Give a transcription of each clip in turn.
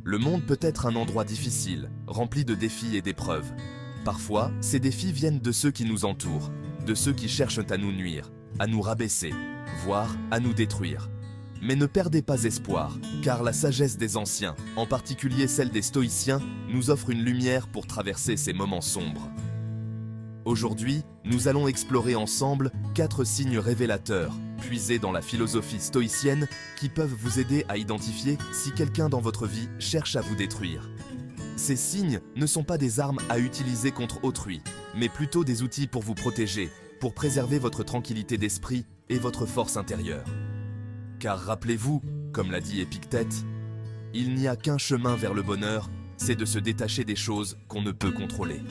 Le monde peut être un endroit difficile, rempli de défis et d'épreuves. Parfois, ces défis viennent de ceux qui nous entourent, de ceux qui cherchent à nous nuire, à nous rabaisser, voire à nous détruire. Mais ne perdez pas espoir, car la sagesse des anciens, en particulier celle des stoïciens, nous offre une lumière pour traverser ces moments sombres. Aujourd'hui, nous allons explorer ensemble 4 signes révélateurs, puisés dans la philosophie stoïcienne, qui peuvent vous aider à identifier si quelqu'un dans votre vie cherche à vous détruire. Ces signes ne sont pas des armes à utiliser contre autrui, mais plutôt des outils pour vous protéger, pour préserver votre tranquillité d'esprit et votre force intérieure. Car rappelez-vous, comme l'a dit Épictète, il n'y a qu'un chemin vers le bonheur, c'est de se détacher des choses qu'on ne peut contrôler.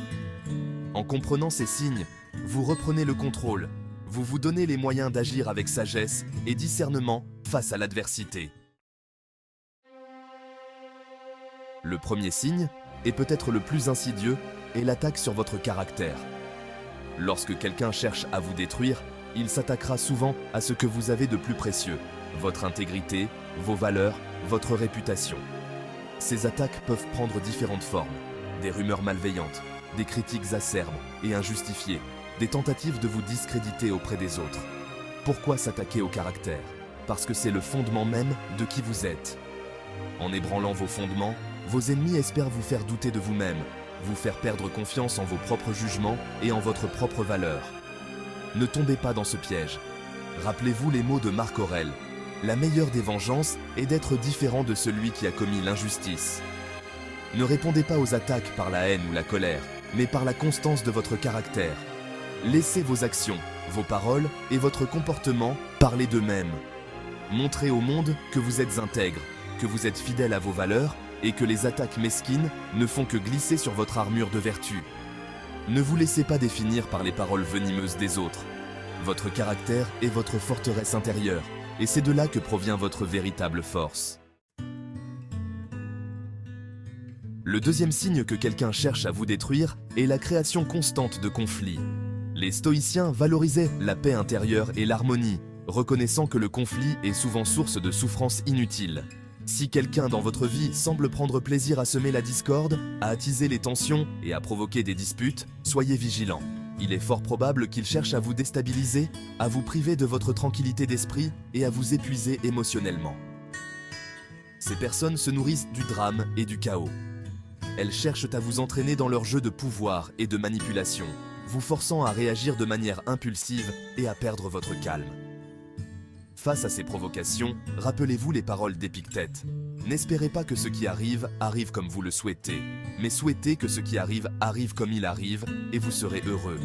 En comprenant ces signes, vous reprenez le contrôle, vous vous donnez les moyens d'agir avec sagesse et discernement face à l'adversité. Le premier signe, et peut-être le plus insidieux, est l'attaque sur votre caractère. Lorsque quelqu'un cherche à vous détruire, il s'attaquera souvent à ce que vous avez de plus précieux, votre intégrité, vos valeurs, votre réputation. Ces attaques peuvent prendre différentes formes, des rumeurs malveillantes, des critiques acerbes et injustifiées, des tentatives de vous discréditer auprès des autres. Pourquoi s'attaquer au caractère? Parce que c'est le fondement même de qui vous êtes. En ébranlant vos fondements, vos ennemis espèrent vous faire douter de vous-même, vous faire perdre confiance en vos propres jugements et en votre propre valeur. Ne tombez pas dans ce piège. Rappelez-vous les mots de Marc Aurèle. La meilleure des vengeances est d'être différent de celui qui a commis l'injustice. Ne répondez pas aux attaques par la haine ou la colère, mais par la constance de votre caractère. Laissez vos actions, vos paroles et votre comportement parler d'eux-mêmes. Montrez au monde que vous êtes intègre, que vous êtes fidèle à vos valeurs et que les attaques mesquines ne font que glisser sur votre armure de vertu. Ne vous laissez pas définir par les paroles venimeuses des autres. Votre caractère est votre forteresse intérieure, et c'est de là que provient votre véritable force. Le deuxième signe que quelqu'un cherche à vous détruire est la création constante de conflits. Les stoïciens valorisaient la paix intérieure et l'harmonie, reconnaissant que le conflit est souvent source de souffrances inutiles. Si quelqu'un dans votre vie semble prendre plaisir à semer la discorde, à attiser les tensions et à provoquer des disputes, soyez vigilants. Il est fort probable qu'il cherche à vous déstabiliser, à vous priver de votre tranquillité d'esprit et à vous épuiser émotionnellement. Ces personnes se nourrissent du drame et du chaos. Elles cherchent à vous entraîner dans leur jeu de pouvoir et de manipulation, vous forçant à réagir de manière impulsive et à perdre votre calme. Face à ces provocations, rappelez-vous les paroles d'Épictète. N'espérez pas que ce qui arrive arrive comme vous le souhaitez, mais souhaitez que ce qui arrive arrive comme il arrive et vous serez heureux.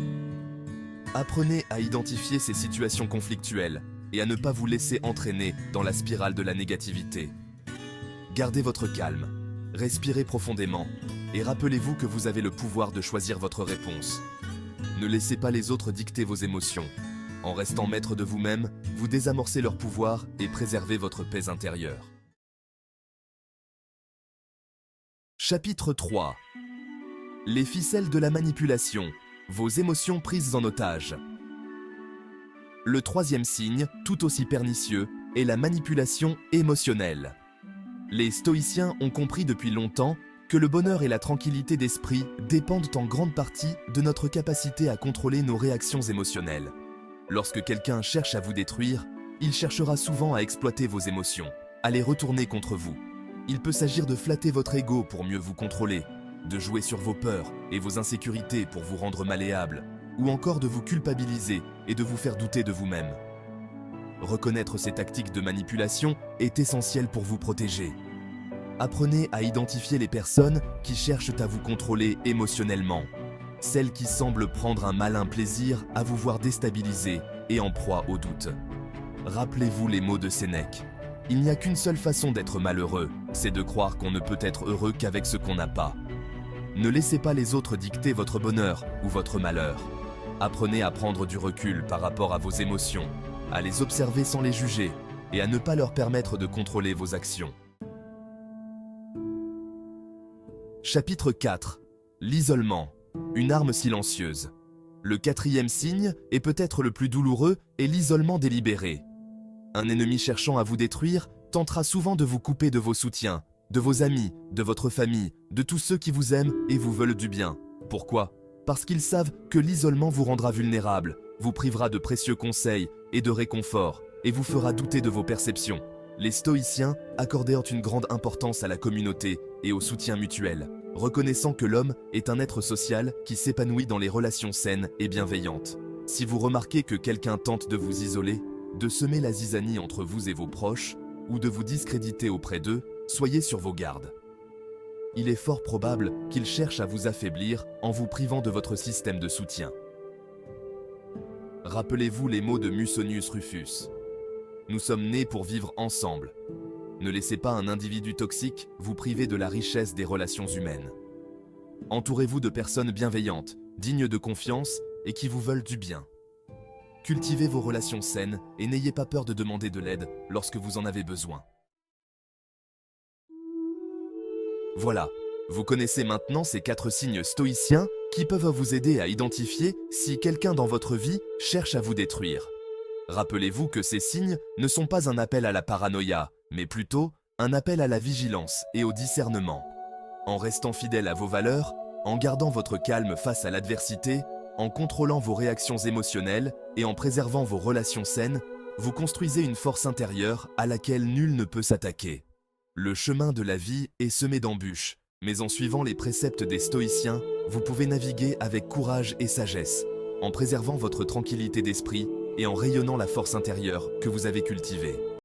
Apprenez à identifier ces situations conflictuelles et à ne pas vous laisser entraîner dans la spirale de la négativité. Gardez votre calme, respirez profondément et rappelez-vous que vous avez le pouvoir de choisir votre réponse. Ne laissez pas les autres dicter vos émotions. En restant maître de vous-même, vous désamorcez leur pouvoir et préservez votre paix intérieure. Chapitre 3. Les ficelles de la manipulation, vos émotions prises en otage. Le troisième signe, tout aussi pernicieux, est la manipulation émotionnelle. Les stoïciens ont compris depuis longtemps que le bonheur et la tranquillité d'esprit dépendent en grande partie de notre capacité à contrôler nos réactions émotionnelles. Lorsque quelqu'un cherche à vous détruire, il cherchera souvent à exploiter vos émotions, à les retourner contre vous. Il peut s'agir de flatter votre ego pour mieux vous contrôler, de jouer sur vos peurs et vos insécurités pour vous rendre malléable, ou encore de vous culpabiliser et de vous faire douter de vous-même. Reconnaître ces tactiques de manipulation est essentiel pour vous protéger. Apprenez à identifier les personnes qui cherchent à vous contrôler émotionnellement. Celles qui semblent prendre un malin plaisir à vous voir déstabilisé et en proie au doute. Rappelez-vous les mots de Sénèque. Il n'y a qu'une seule façon d'être malheureux, c'est de croire qu'on ne peut être heureux qu'avec ce qu'on n'a pas. Ne laissez pas les autres dicter votre bonheur ou votre malheur. Apprenez à prendre du recul par rapport à vos émotions, à les observer sans les juger et à ne pas leur permettre de contrôler vos actions. Chapitre 4. L'isolement. Une arme silencieuse. Le quatrième signe, et peut-être le plus douloureux, est l'isolement délibéré. Un ennemi cherchant à vous détruire tentera souvent de vous couper de vos soutiens, de vos amis, de votre famille, de tous ceux qui vous aiment et vous veulent du bien. Pourquoi? Parce qu'ils savent que l'isolement vous rendra vulnérable, vous privera de précieux conseils et de réconfort, et vous fera douter de vos perceptions. Les stoïciens accordèrent une grande importance à la communauté et au soutien mutuel, reconnaissant que l'homme est un être social qui s'épanouit dans les relations saines et bienveillantes. Si vous remarquez que quelqu'un tente de vous isoler, de semer la zizanie entre vous et vos proches, ou de vous discréditer auprès d'eux, soyez sur vos gardes. Il est fort probable qu'il cherche à vous affaiblir en vous privant de votre système de soutien. Rappelez-vous les mots de Musonius Rufus. Nous sommes nés pour vivre ensemble. Ne laissez pas un individu toxique vous priver de la richesse des relations humaines. Entourez-vous de personnes bienveillantes, dignes de confiance et qui vous veulent du bien. Cultivez vos relations saines et n'ayez pas peur de demander de l'aide lorsque vous en avez besoin. Voilà, vous connaissez maintenant ces 4 signes stoïciens qui peuvent vous aider à identifier si quelqu'un dans votre vie cherche à vous détruire. Rappelez-vous que ces signes ne sont pas un appel à la paranoïa, mais plutôt un appel à la vigilance et au discernement. En restant fidèle à vos valeurs, en gardant votre calme face à l'adversité, en contrôlant vos réactions émotionnelles et en préservant vos relations saines, vous construisez une force intérieure à laquelle nul ne peut s'attaquer. Le chemin de la vie est semé d'embûches, mais en suivant les préceptes des stoïciens, vous pouvez naviguer avec courage et sagesse, en préservant votre tranquillité d'esprit et en rayonnant la force intérieure que vous avez cultivée.